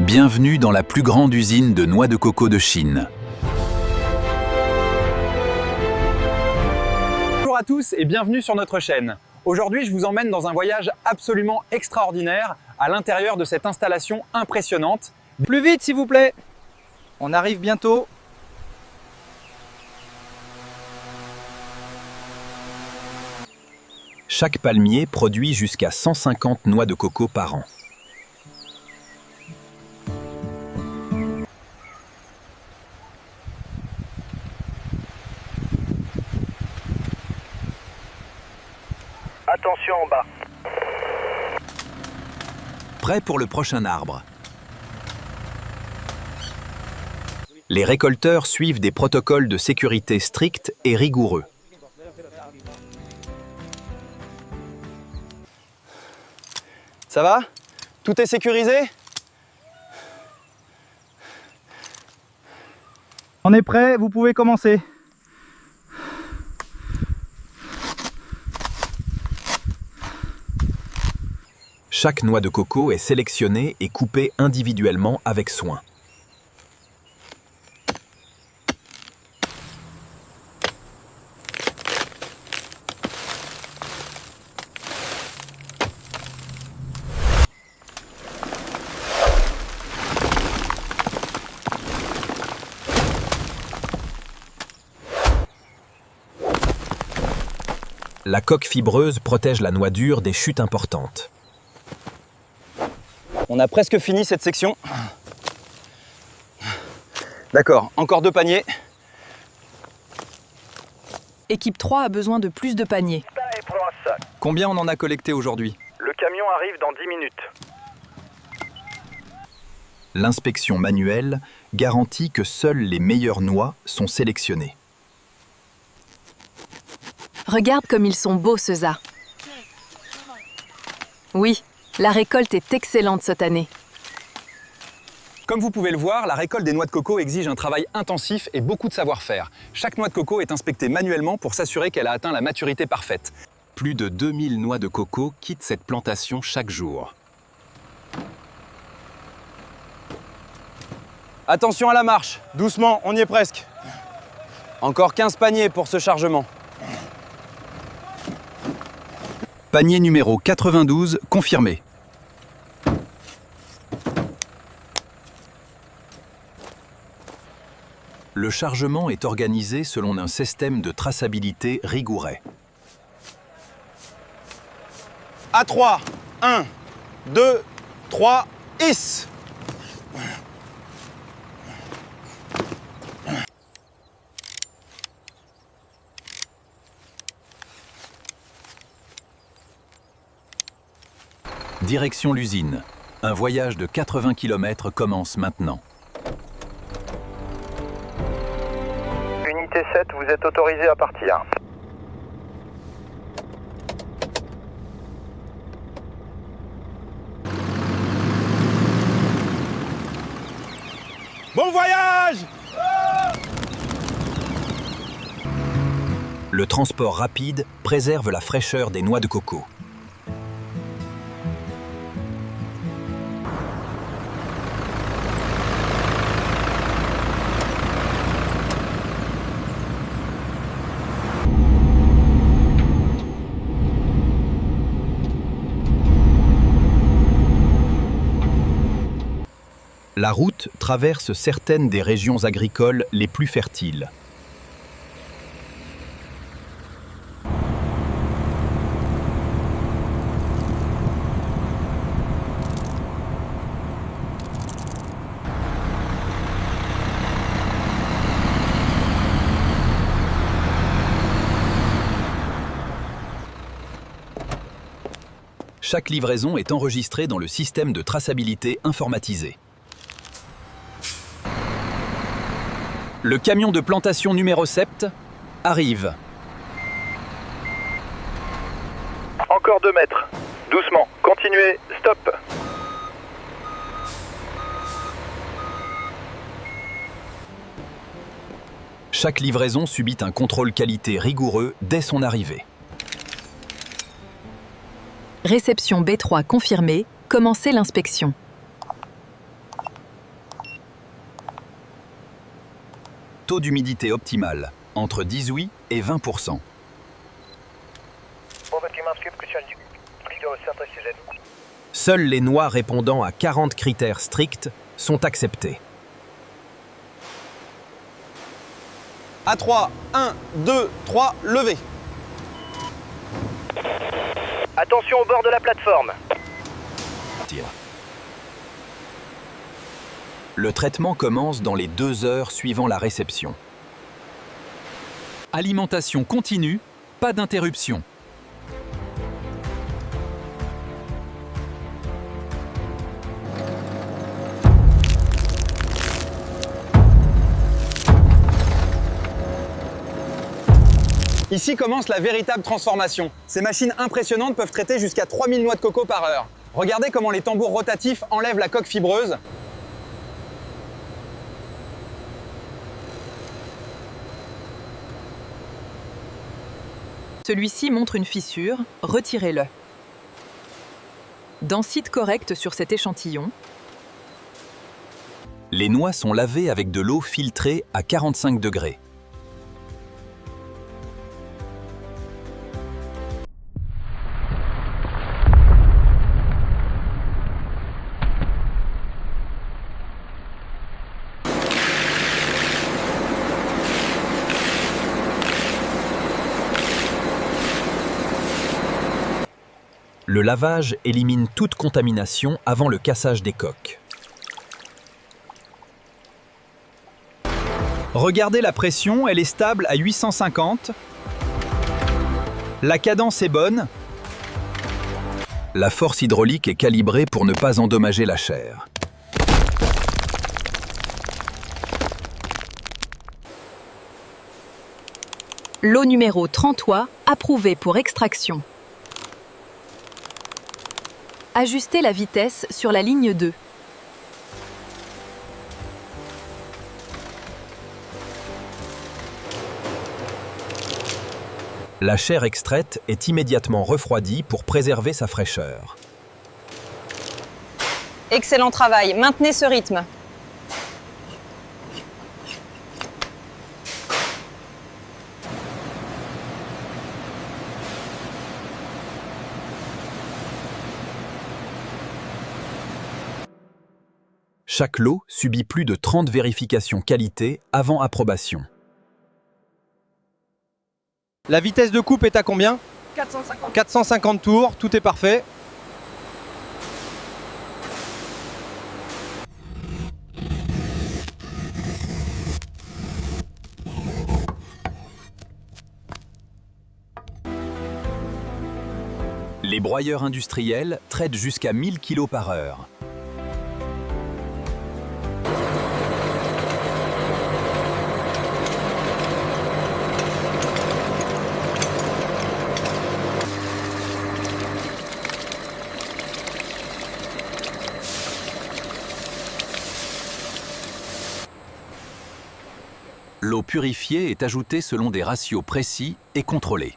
Bienvenue dans la plus grande usine de noix de coco de Chine. Bonjour à tous et bienvenue sur notre chaîne. Aujourd'hui, je vous emmène dans un voyage absolument extraordinaire à l'intérieur de cette installation impressionnante. Plus vite s'il vous plaît. On arrive bientôt. Chaque palmier produit jusqu'à 150 noix de coco par an. Attention en bas. Prêt pour le prochain arbre. Les récolteurs suivent des protocoles de sécurité stricts et rigoureux. Ça va? Tout est sécurisé? On est prêt, vous pouvez commencer. Chaque noix de coco est sélectionnée et coupée individuellement avec soin. La coque fibreuse protège la noix dure des chutes importantes. On a presque fini cette section. D'accord, encore 2 paniers. Équipe 3 a besoin de plus de paniers. Combien on en a collecté aujourd'hui? Le camion arrive dans 10 minutes. L'inspection manuelle garantit que seules les meilleures noix sont sélectionnées. Regarde comme ils sont beaux, ceux-là. Oui, la récolte est excellente cette année. Comme vous pouvez le voir, la récolte des noix de coco exige un travail intensif et beaucoup de savoir-faire. Chaque noix de coco est inspectée manuellement pour s'assurer qu'elle a atteint la maturité parfaite. Plus de 2000 noix de coco quittent cette plantation chaque jour. Attention à la marche, doucement, on y est presque. Encore 15 paniers pour ce chargement. Panier numéro 92, confirmé. Le chargement est organisé selon un système de traçabilité rigoureux. À 3, 1, 2, 3, hisse! Direction l'usine. Un voyage de 80 km commence maintenant. Unité 7, vous êtes autorisé à partir. Bon voyage! Le transport rapide préserve la fraîcheur des noix de coco. La route traverse certaines des régions agricoles les plus fertiles. Chaque livraison est enregistrée dans le système de traçabilité informatisé. Le camion de plantation numéro 7 arrive. Encore 2 mètres. Doucement, continuez, stop. Chaque livraison subit un contrôle qualité rigoureux dès son arrivée. Réception B3 confirmée, commencez l'inspection. Taux d'humidité optimal, entre 18 et 20%. Seuls les noix répondant à 40 critères stricts sont acceptés. À 3, 1, 2, 3, levez. Attention au bord de la plateforme. Le traitement commence dans les 2 heures suivant la réception. Alimentation continue, pas d'interruption. Ici commence la véritable transformation. Ces machines impressionnantes peuvent traiter jusqu'à 3000 noix de coco par heure. Regardez comment les tambours rotatifs enlèvent la coque fibreuse. Celui-ci montre une fissure, retirez-le. Densite correcte sur cet échantillon. Les noix sont lavées avec de l'eau filtrée à 45 degrés. Le lavage élimine toute contamination avant le cassage des coques. Regardez la pression, elle est stable à 850. La cadence est bonne. La force hydraulique est calibrée pour ne pas endommager la chair. Lot numéro 33, approuvé pour extraction. Ajustez la vitesse sur la ligne 2. La chair extraite est immédiatement refroidie pour préserver sa fraîcheur. Excellent travail, maintenez ce rythme. Chaque lot subit plus de 30 vérifications qualité avant approbation. La vitesse de coupe est à combien ? 450 tours, tout est parfait. Les broyeurs industriels traitent jusqu'à 1000 kg par heure. L'eau purifiée est ajoutée selon des ratios précis et contrôlés.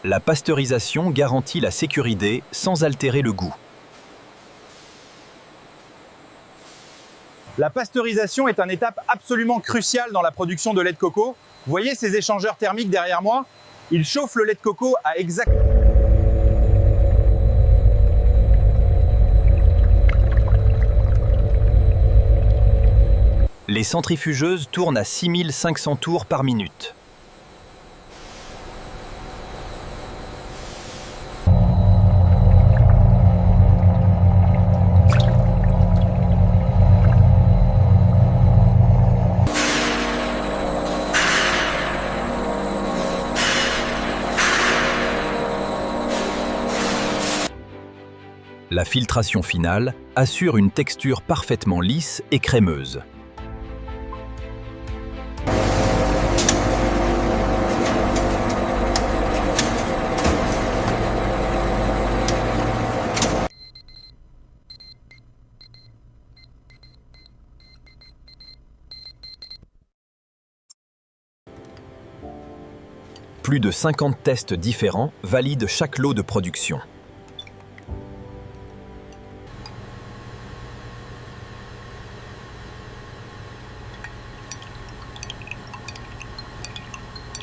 La pasteurisation garantit la sécurité sans altérer le goût. La pasteurisation est une étape absolument cruciale dans la production de lait de coco. Vous voyez ces échangeurs thermiques derrière moi? Ils chauffent le lait de coco à exactement... Les centrifugeuses tournent à 6500 tours par minute. La filtration finale assure une texture parfaitement lisse et crémeuse. Plus de 50 tests différents valident chaque lot de production.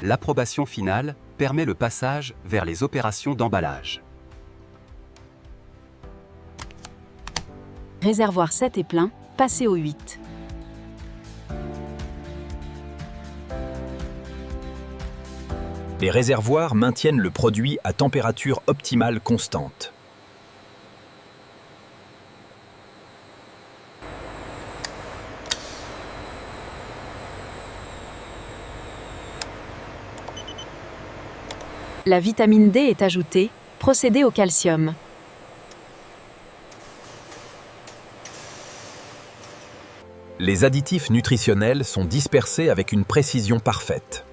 L'approbation finale permet le passage vers les opérations d'emballage. Réservoir 7 est plein, passez au 8. Les réservoirs maintiennent le produit à température optimale constante. La vitamine D est ajoutée, procédez au calcium. Les additifs nutritionnels sont dispersés avec une précision parfaite.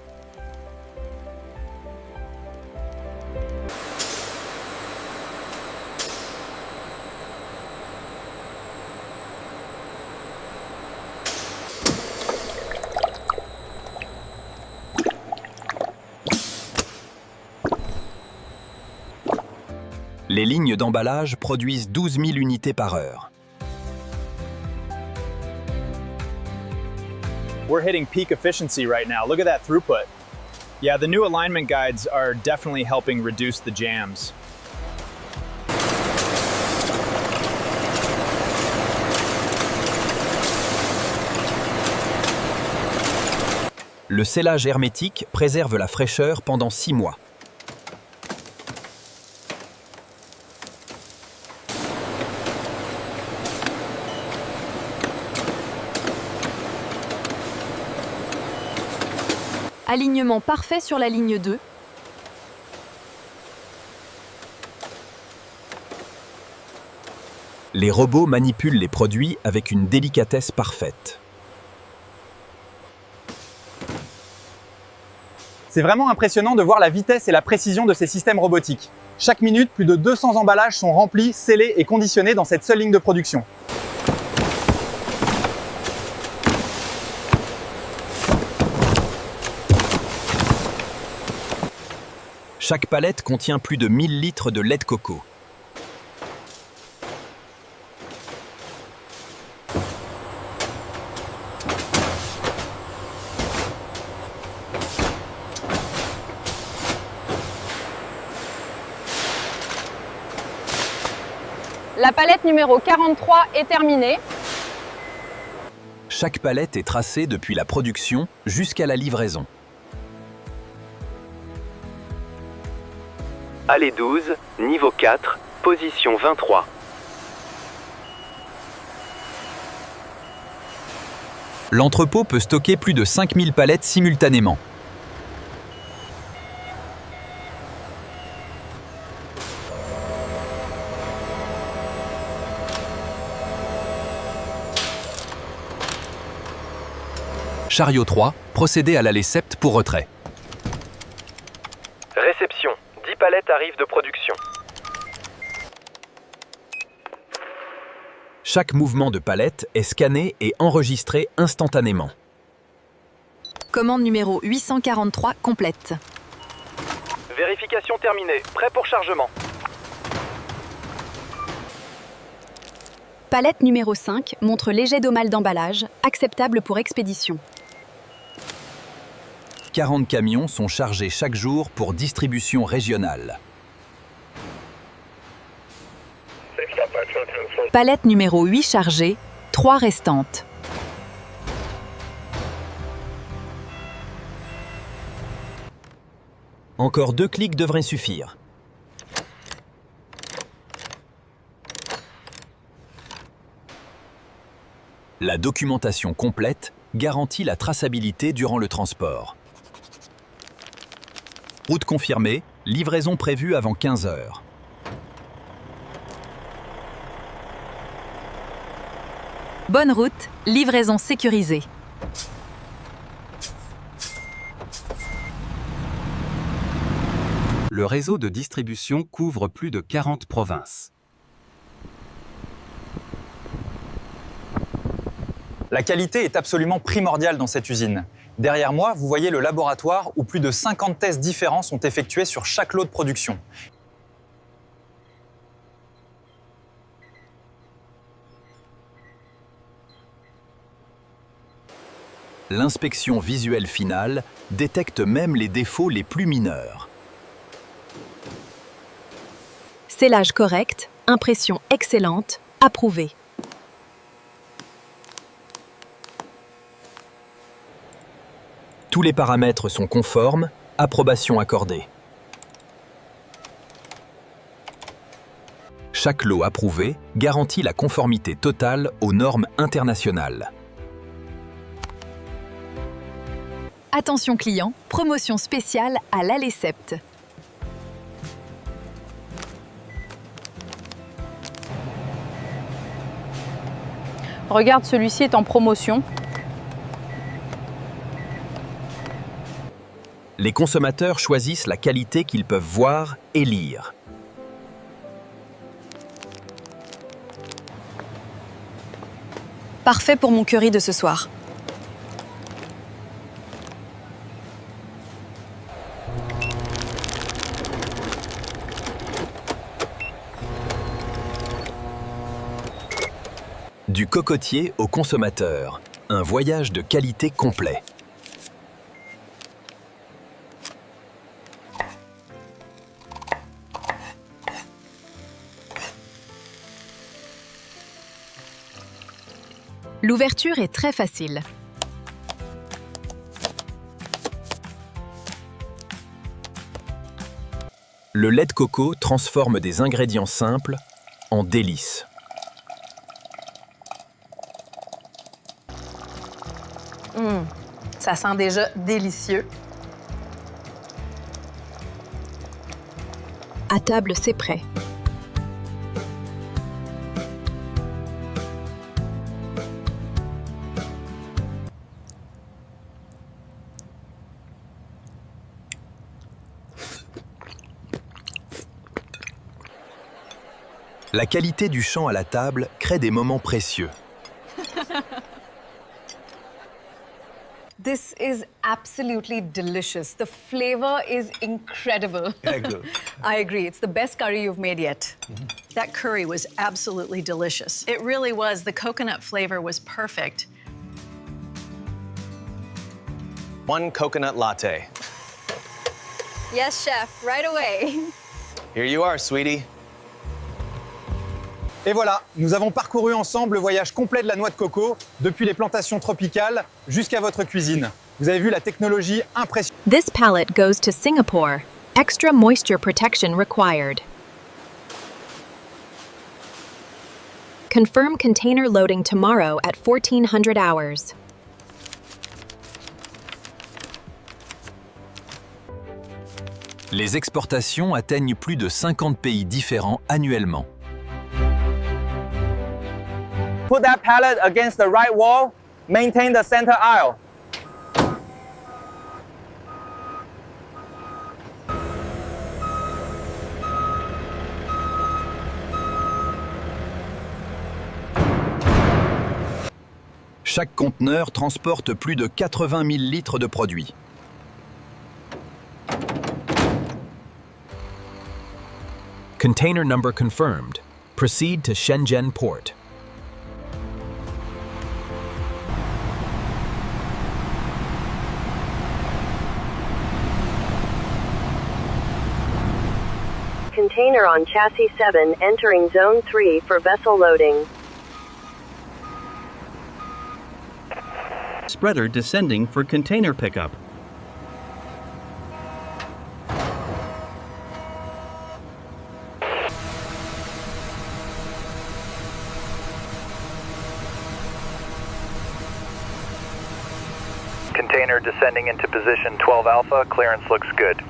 Les lignes d'emballage produisent 12 000 unités par heure. We're hitting peak efficiency right now. Look at that throughput. Yeah, the new alignment guides are definitely helping reduce the jams. Le scellage hermétique préserve la fraîcheur pendant 6 mois. Alignement parfait sur la ligne 2. Les robots manipulent les produits avec une délicatesse parfaite. C'est vraiment impressionnant de voir la vitesse et la précision de ces systèmes robotiques. Chaque minute, plus de 200 emballages sont remplis, scellés et conditionnés dans cette seule ligne de production. Chaque palette contient plus de 1000 litres de lait de coco. La palette numéro 43 est terminée. Chaque palette est tracée depuis la production jusqu'à la livraison. Allée 12, niveau 4, position 23. L'entrepôt peut stocker plus de 5000 palettes simultanément. Chariot 3, procédez à l'allée sept pour retrait. Réception, 10 palettes arrivent de production. Chaque mouvement de palette est scanné et enregistré instantanément. Commande numéro 843 complète. Vérification terminée, prêt pour chargement. Palette numéro 5 montre léger domal d'emballage, acceptable pour expédition. 40 camions sont chargés chaque jour pour distribution régionale. Palette numéro 8 chargée, 3 restantes. Encore 2 clics devraient suffire. La documentation complète garantit la traçabilité durant le transport. Route confirmée, livraison prévue avant 15 heures. Bonne route, livraison sécurisée. Le réseau de distribution couvre plus de 40 provinces. La qualité est absolument primordiale dans cette usine. Derrière moi, vous voyez le laboratoire où plus de 50 tests différents sont effectués sur chaque lot de production. L'inspection visuelle finale détecte même les défauts les plus mineurs. Scellage correct, impression excellente, approuvé. Tous les paramètres sont conformes, approbation accordée. Chaque lot approuvé garantit la conformité totale aux normes internationales. Attention client, promotion spéciale à l'Alesept. Regarde, celui-ci est en promotion. Les consommateurs choisissent la qualité qu'ils peuvent voir et lire. Parfait pour mon curry de ce soir. Du cocotier au consommateur, un voyage de qualité complet. L'ouverture est très facile. Le lait de coco transforme des ingrédients simples en délices. Ça sent déjà délicieux. À table, c'est prêt. La qualité du chant à la table crée des moments précieux. This is absolutely delicious. The flavor is incredible. I agree. It's the best curry you've made yet. That curry was absolutely delicious. It really was. The coconut flavor was perfect. One coconut latte. Yes, chef. Right away. Here you are, sweetie. Et voilà, nous avons parcouru ensemble le voyage complet de la noix de coco, depuis les plantations tropicales jusqu'à votre cuisine. Vous avez vu la technologie impressionnante. This pallet goes to Singapore. Extra moisture protection required. Confirm container loading tomorrow at 1400 hours. Les exportations atteignent plus de 50 pays différents annuellement. Put that pallet against the right wall. Maintain the center aisle. Chaque conteneur transporte plus de 80 000 litres de produits. Container number confirmed. Proceed to Shenzhen Port. Container on chassis 7 entering zone 3 for vessel loading. Spreader descending for container pickup. Container descending into position 12 Alpha. Clearance looks good.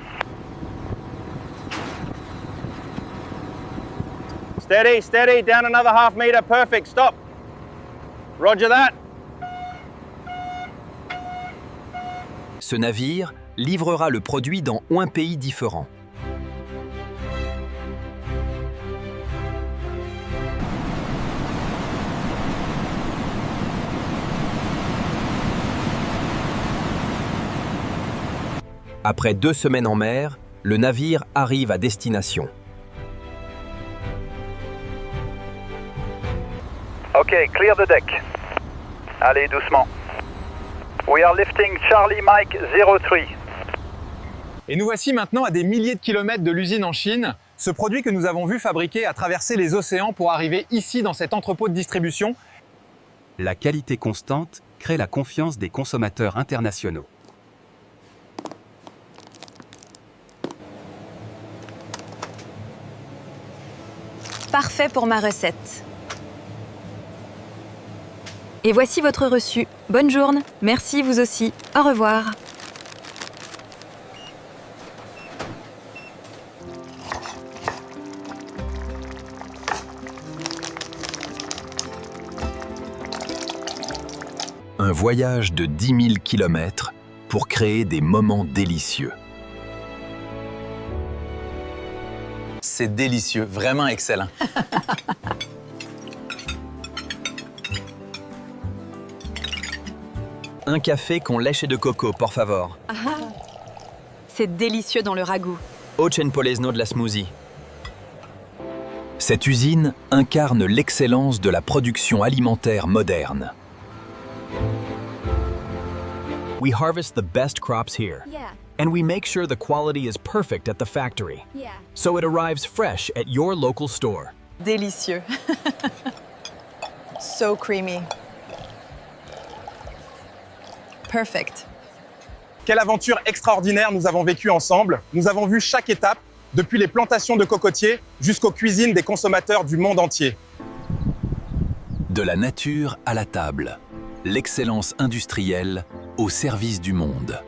Steady, steady, down another half meter, perfect, stop. Roger that. Ce navire livrera le produit dans un pays différent. Après 2 semaines en mer, le navire arrive à destination. Ok, clear the deck. Allez, doucement. We are lifting Charlie Mike 03. Et nous voici maintenant à des milliers de kilomètres de l'usine en Chine. Ce produit que nous avons vu fabriquer a traversé les océans pour arriver ici dans cet entrepôt de distribution. La qualité constante crée la confiance des consommateurs internationaux. Parfait pour ma recette. Et voici votre reçu. Bonne journée. Merci, vous aussi. Au revoir. Un voyage de 10 000 km pour créer des moments délicieux. C'est délicieux, vraiment excellent. Un café con leche de coco, por favor. C'est délicieux dans le ragoût. 8 polesno de la smoothie. Cette usine incarne l'excellence de la production alimentaire moderne. We harvest the best crops here. And we make sure the quality is perfect at the factory. So it arrives fresh at your local store. Délicieux. So creamy. Perfect. Quelle aventure extraordinaire nous avons vécue ensemble. Nous avons vu chaque étape, depuis les plantations de cocotiers jusqu'aux cuisines des consommateurs du monde entier. De la nature à la table, l'excellence industrielle au service du monde.